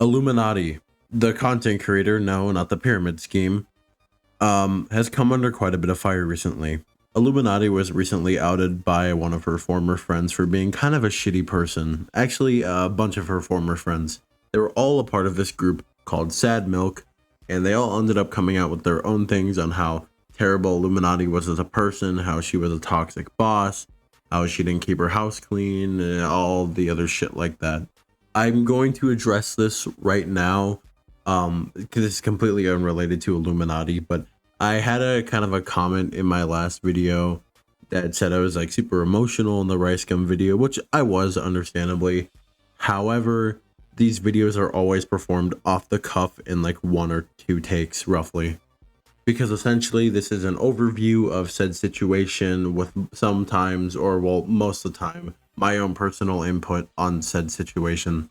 Illuminaughtii, the content creator, no, not the pyramid scheme, has come under quite a bit of fire recently. Illuminaughtii was recently outed by one of her former friends for being kind of a shitty person. Actually, a bunch of her former friends. They were all a part of this group called Sad Milk, and they all ended up coming out with their own things on how terrible Illuminaughtii was as a person, how she was a toxic boss, how she didn't keep her house clean, and all the other shit like that. I'm going to address this right now, because it's completely unrelated to Illuminaughtii, but I had a kind of a comment in my last video that said I was like super emotional in the Rice Gum video, which I was, understandably. However, these videos are always performed off the cuff in like 1 or 2 takes roughly, because essentially this is an overview of said situation with sometimes, or well, most of the time, my own personal input on said situation.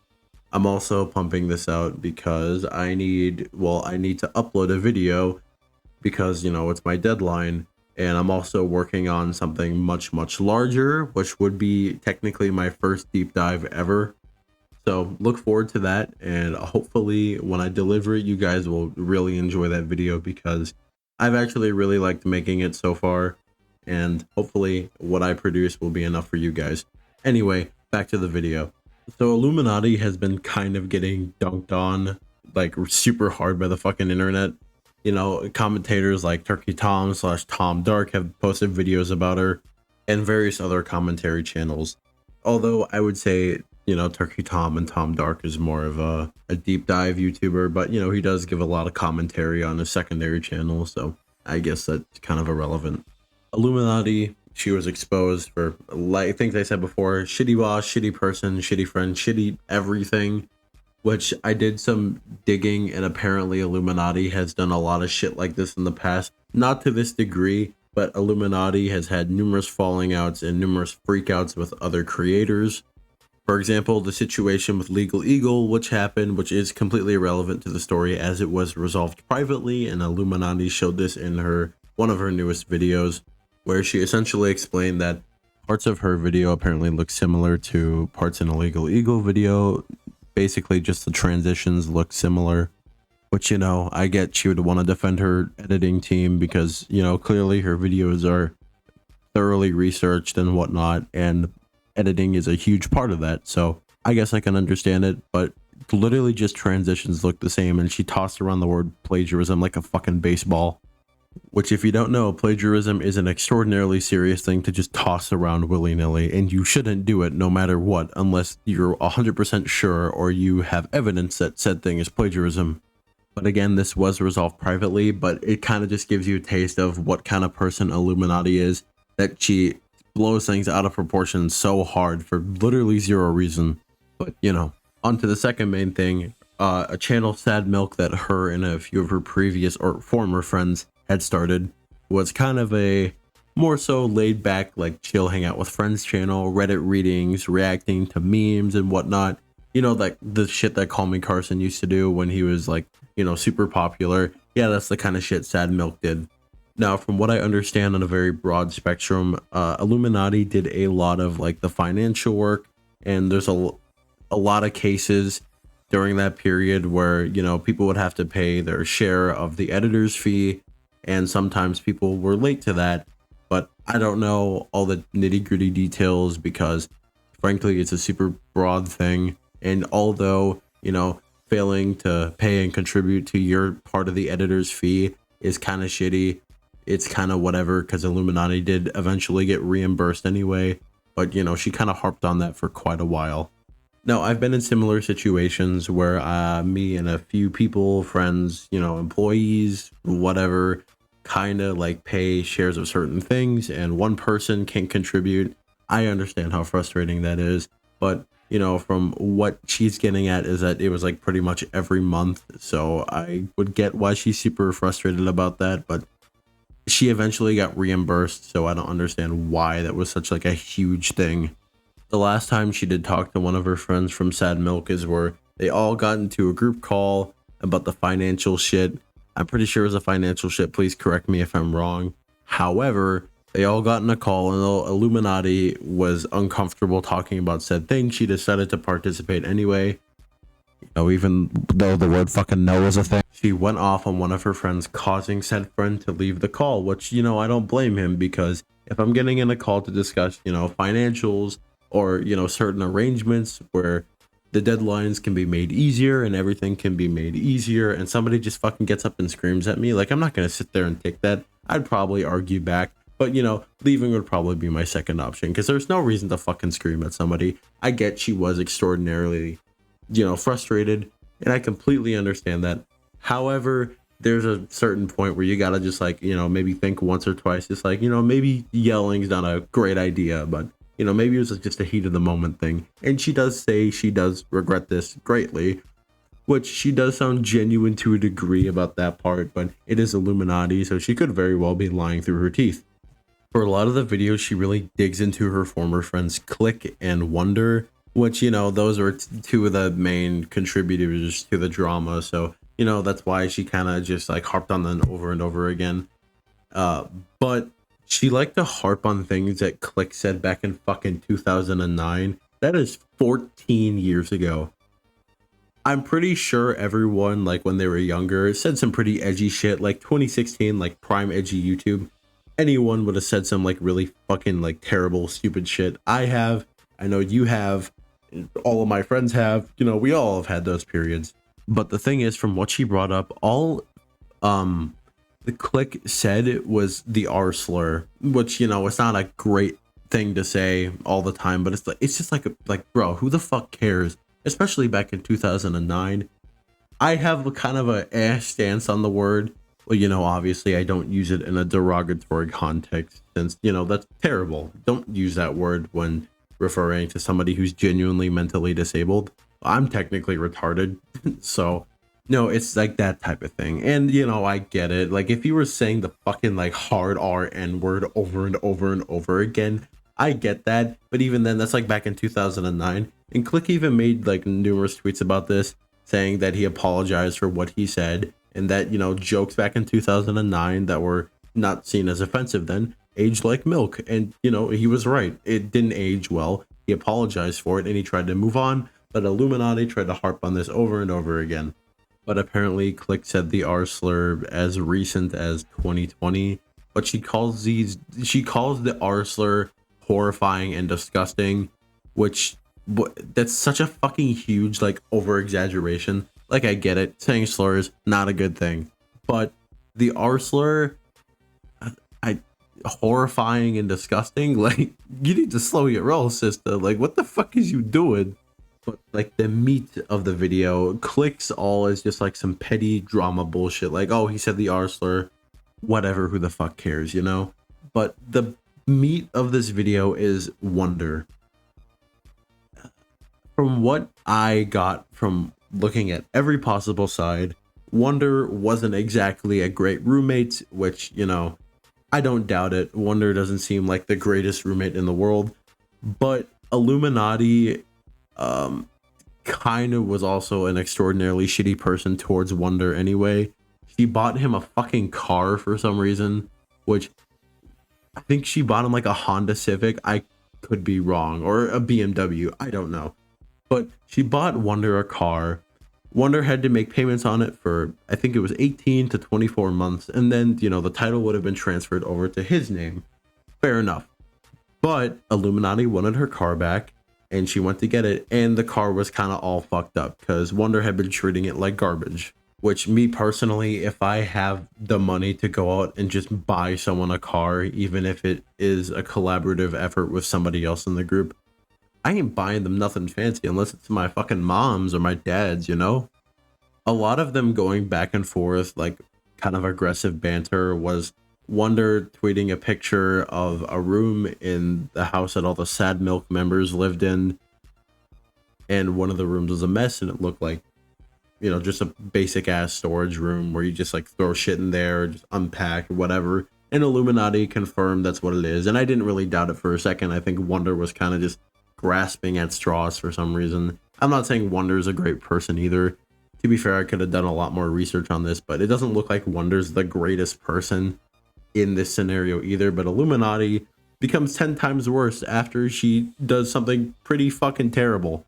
I'm also pumping this out because I need to upload a video because, you know, it's my deadline, and I'm also working on something much larger, which would be technically my first deep dive ever. So look forward to that, and hopefully when I deliver it, you guys will really enjoy that video, because I've actually really liked making it so far, and hopefully what I produce will be enough for you guys. Anyway, back to the video. So Illuminaughtii has been kind of getting dunked on like super hard by the fucking internet. You know, commentators like Turkey Tom / Tom Dark have posted videos about her, and various other commentary channels. Although I would say, you know, Turkey Tom and Tom Dark is more of a deep dive YouTuber, but you know, he does give a lot of commentary on his secondary channel, so I guess that's kind of irrelevant. Illuminaughtii, she was exposed for, like things I said before, shitty boss, shitty person, shitty friend, shitty everything, which I did some digging, and apparently Illuminaughtii has done a lot of shit like this in the past. Not to this degree, but Illuminaughtii has had numerous falling outs and numerous freakouts with other creators. For example, the situation with Legal Eagle, which happened, which is completely irrelevant to the story as it was resolved privately, and Illuminaughtii showed this in one of her newest videos, where she essentially explained that parts of her video apparently look similar to parts in a Legal Eagle video. Basically just the transitions look similar, which, you know, I get she would want to defend her editing team because, you know, clearly her videos are thoroughly researched and whatnot, and editing is a huge part of that, so I guess I can understand it. But literally just transitions look the same, and she tossed around the word plagiarism like a fucking baseball, which, if you don't know, plagiarism is an extraordinarily serious thing to just toss around willy-nilly, and you shouldn't do it no matter what unless you're 100% sure or you have evidence that said thing is plagiarism. But again, this was resolved privately, but it kind of just gives you a taste of what kind of person Illuminaughtii is, that she blows things out of proportion so hard for literally zero reason. But, you know, on to the second main thing, a channel, Sad Milk, that her and a few of her previous or former friends had started, was kind of a more so laid back, like chill, hang out with friends channel, Reddit readings, reacting to memes and whatnot. You know, like the shit that Call Me Carson used to do when he was like, you know, super popular. Yeah, that's the kind of shit Sad Milk did. Now, from what I understand on a very broad spectrum, Illuminaughtii did a lot of like the financial work, and there's a lot of cases during that period where, you know, people would have to pay their share of the editor's fee, and sometimes people were late to that. But I don't know all the nitty-gritty details because, frankly, it's a super broad thing. And although, you know, failing to pay and contribute to your part of the editor's fee is kind of shitty, it's kind of whatever, because Illuminaughtii did eventually get reimbursed anyway. But, you know, she kind of harped on that for quite a while. Now, I've been in similar situations where me and a few people, friends, you know, employees, whatever, kind of like pay shares of certain things, and one person can contribute. I understand how frustrating that is, but, you know, from what she's getting at is that it was like pretty much every month, so I would get why she's super frustrated about that, but she eventually got reimbursed, so I don't understand why that was such like a huge thing. The last time she did talk to one of her friends from Sad Milk is where they all got into a group call about the financial shit. I'm pretty sure it was a financial shit, please correct me if I'm wrong. However, they all got in a call, and Illuminaughtii was uncomfortable talking about said thing. She decided to participate anyway. You know, even though the word fucking no is a thing. She went off on one of her friends, causing said friend to leave the call, which, you know, I don't blame him, because if I'm getting in a call to discuss, you know, financials or, you know, certain arrangements where the deadlines can be made easier and everything can be made easier, and somebody just fucking gets up and screams at me, like, I'm not going to sit there and take that. I'd probably argue back, but, you know, leaving would probably be my second option, because there's no reason to fucking scream at somebody. I get she was extraordinarily, you know, frustrated, and I completely understand that. However, there's a certain point where you gotta just, like, you know, maybe think once or twice. Just like, you know, maybe yelling's not a great idea, but, you know, maybe it was just a heat of the moment thing. And she does say she does regret this greatly, which she does sound genuine to a degree about that part, but it is Illuminati, so she could very well be lying through her teeth. For a lot of the videos, she really digs into her former friends Click and Wonder, which, you know, those are two of the main contributors to the drama. So, you know, that's why she kind of just like harped on them over and over again. But she liked to harp on things that Click said back in fucking 2009. That is 14 years ago. I'm pretty sure everyone, like, when they were younger, said some pretty edgy shit, like 2016, like prime edgy YouTube. Anyone would have said some like really fucking like terrible, stupid shit. I have, I know you have, all of my friends have, you know, we all have had those periods. But the thing is, from what she brought up, all the Click said it was the R slur, which, you know, it's not a great thing to say all the time, but it's like, it's just like bro, who the fuck cares? Especially back in 2009. I have a kind of a stance on the word. Well, you know, obviously I don't use it in a derogatory context, since, you know, that's terrible. Don't use that word when referring to somebody who's genuinely mentally disabled. I'm technically retarded, so no, it's like that type of thing. And, you know, I get it. Like, if you were saying the fucking like hard R N word over and over and over again, I get that. But even then, that's like back in 2009. And Click even made like numerous tweets about this, saying that he apologized for what he said, and that, you know, jokes back in 2009 that were not seen as offensive then aged like milk. And, you know, he was right. It didn't age well. He apologized for it and he tried to move on. But Illuminati tried to harp on this over and over again. But apparently Click said the R slur as recent as 2020. But she calls the R slur horrifying and disgusting, which, that's such a fucking huge like over exaggeration. Like, I get it, saying slurs not a good thing, but the R slur, I horrifying and disgusting. Like, you need to slow your roll, sister. Like, what the fuck is you doing? But like, the meat of the video clicks all as just like some petty drama bullshit. Like, oh, he said the R slur, whatever, who the fuck cares, you know? But the meat of this video is Wonder. From what I got from looking at every possible side, Wonder wasn't exactly a great roommate, which, you know, I don't doubt it. Wonder doesn't seem like the greatest roommate in the world, but Illuminati kind of was also an extraordinarily shitty person towards Wonder anyway. She bought him a fucking car for some reason, which I think she bought him like a Honda Civic. I could be wrong, or a BMW. I don't know. But she bought Wonder a car. Wonder had to make payments on it for, I think it was 18 to 24 months. And then, you know, the title would have been transferred over to his name. Fair enough. But Illuminati wanted her car back, and she went to get it. And the car was kind of all fucked up because Wonder had been treating it like garbage. Which, me personally, if I have the money to go out and just buy someone a car, even if it is a collaborative effort with somebody else in the group, I ain't buying them nothing fancy unless it's my fucking mom's or my dad's, you know? A lot of them going back and forth, like kind of aggressive banter, was Wonder tweeting a picture of a room in the house that all the Sad Milk members lived in. And one of the rooms was a mess, and it looked like, you know, just a basic ass storage room where you just like throw shit in there, just unpack or whatever. And Illuminati confirmed that's what it is. And I didn't really doubt it for a second. I think Wonder was kind of just grasping at straws for some reason. I'm not saying Wonder's a great person either. To be fair, I could have done a lot more research on this, but it doesn't look like Wonder's the greatest person in this scenario either. But Illuminati becomes 10 times worse after she does something pretty fucking terrible.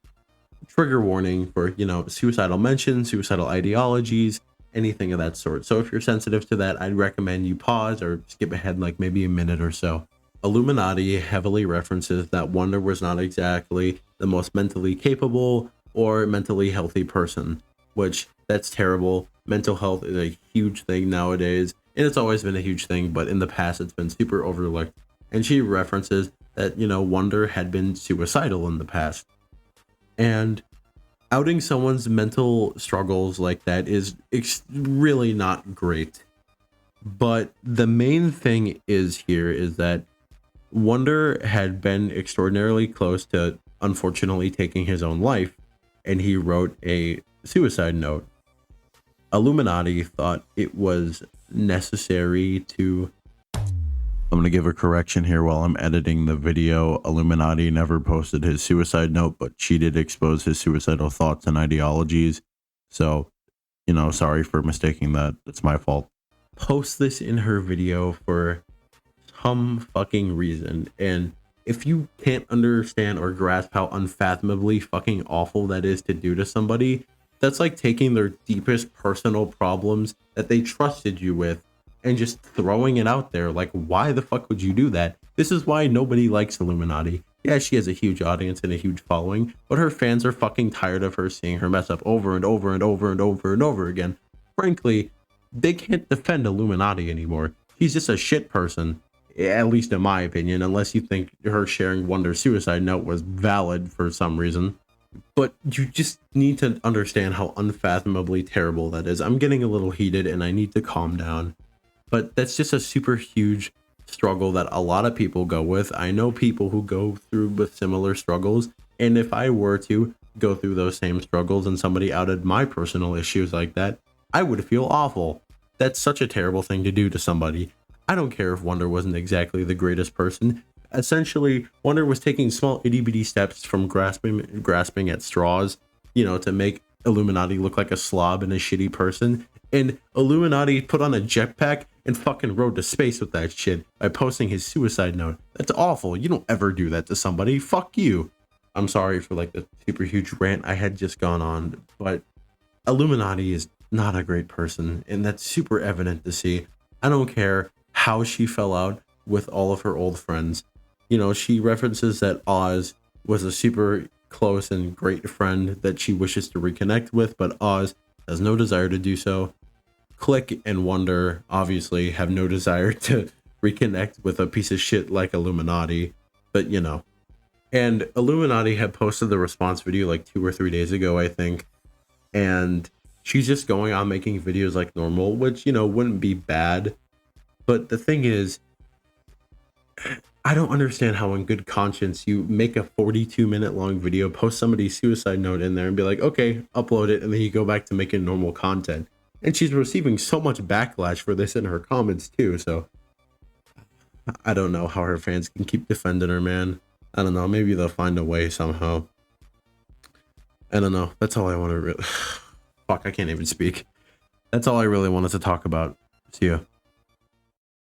trigger warning for, you know, suicidal mentions, suicidal ideologies, anything of that sort. So if you're sensitive to that, I'd recommend you pause or skip ahead like maybe a minute or so. Illuminati heavily references that Wonder was not exactly the most mentally capable or mentally healthy person, which that's terrible. Mental health is a huge thing nowadays, and it's always been a huge thing, but in the past it's been super overlooked. And she references that, you know, Wonder had been suicidal in the past. And outing someone's mental struggles like that is really not great. But the main thing is that Wonder had been extraordinarily close to unfortunately taking his own life, and he wrote a suicide note. Illuminati thought it was necessary to... I'm going to give a correction here while I'm editing the video. Illuminati never posted his suicide note, but she did expose his suicidal thoughts and ideologies. So, you know, sorry for mistaking that. It's my fault. Post this in her video for some fucking reason. And if you can't understand or grasp how unfathomably fucking awful that is to do to somebody, that's like taking their deepest personal problems that they trusted you with and just throwing it out there. Like, why the fuck would you do that? This is why nobody likes Illuminati. Yeah, she has a huge audience and a huge following, but her fans are fucking tired of her seeing her mess up over and over and over and over and over again. Frankly, they can't defend Illuminati anymore. She's just a shit person, at least in my opinion, unless you think her sharing Wonder's suicide note was valid for some reason. But you just need to understand how unfathomably terrible that is. I'm getting a little heated and I need to calm down. But that's just a super huge struggle that a lot of people go with. I know people who go through with similar struggles. And if I were to go through those same struggles and somebody outed my personal issues like that, I would feel awful. That's such a terrible thing to do to somebody. I don't care if Wonder wasn't exactly the greatest person. Essentially, Wonder was taking small itty bitty steps from grasping at straws, you know, to make Illuminati look like a slob and a shitty person. And Illuminati put on a jetpack and fucking rode to space with that shit by posting his suicide note. That's awful. You don't ever do that to somebody. Fuck you. I'm sorry for like the super huge rant I had just gone on, but Illuminati is not a great person, and that's super evident to see. I don't care how she fell out with all of her old friends. You know, she references that Oz was a super close and great friend that she wishes to reconnect with, but Oz has no desire to do so. Click and Wonder obviously have no desire to reconnect with a piece of shit like Illuminati, but you know. And Illuminati had posted the response video like 2 or 3 days ago, I think, and she's just going on making videos like normal, which, you know, wouldn't be bad. But the thing is, I don't understand how in good conscience you make a 42-minute long video, post somebody's suicide note in there and be like, okay, upload it, and then you go back to making normal content. And she's receiving so much backlash for this in her comments too, so I don't know how her fans can keep defending her, man. I don't know, maybe they'll find a way somehow. I don't know, that's all I want to really... Fuck, I can't even speak. That's all I really wanted to talk about. See ya.